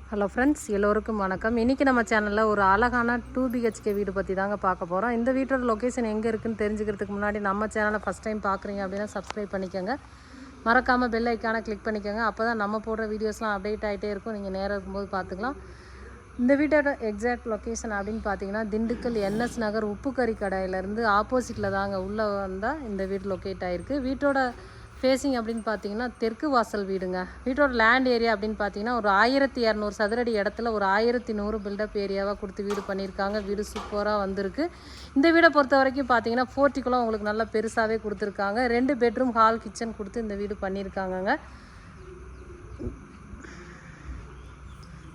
Hello friends, எல்லோருக்கும் வணக்கம். இன்றைக்கி நம்ம சேனலில் ஒரு அழகான 2 BHK வீடு பற்றி தாங்க பார்க்க போகிறோம். இந்த வீட்டோட லொக்கேஷன் எங்கே இருக்குதுன்னு தெரிஞ்சுக்கிறதுக்கு முன்னாடி நம்ம சேனலை ஃபஸ்ட் டைம் பார்க்குறீங்க அப்படின்னா சப்ஸ்கிரைப் பண்ணிக்கோங்க. மறக்காமல் பெல் ஐக்கானை கிளிக் பண்ணிக்கோங்க. அப்போ தான் நம்ம போடுற வீடியோஸ்லாம் அப்டேட் ஆகிட்டே இருக்கும். நீங்கள் நேரம் இருக்கும்போது பார்த்துக்கலாம். இந்த வீட்டோட எக்ஸாக்ட் லொக்கேஷன் அப்படின்னு பார்த்தீங்கன்னா திண்டுக்கல் NS நகர் உப்புக்கறி கடையிலேருந்து ஆப்போசிட்டில் தாங்க உள்ளே வந்தால் இந்த வீடு லொக்கேட் ஆகிருக்கு. வீட்டோட ஃபேஸிங் அப்படின்னு பார்த்தீங்கன்னா தெற்கு வாசல் வீடுங்க. வீட்டோட லேண்ட் ஏரியா அப்படின்னு பார்த்தீங்கன்னா ஒரு 1200 சதுரடி இடத்துல ஒரு 1100 பில்டப் ஏரியாவாக கொடுத்து வீடு பண்ணியிருக்காங்க. வீடு சூப்பராக வந்திருக்கு. இந்த வீடை பொறுத்த வரைக்கும் பார்த்தீங்கன்னா போர்ட்டிக்குலாம் உங்களுக்கு நல்லா பெருசாகவே கொடுத்துருக்காங்க. 2 பெட்ரூம் ஹால் கிச்சன் கொடுத்து இந்த வீடு பண்ணியிருக்காங்கங்க.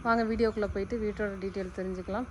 வாங்க வீடியோக்குள்ளே போயிட்டு வீட்டோட டீட்டெயில் தெரிஞ்சுக்கலாம்.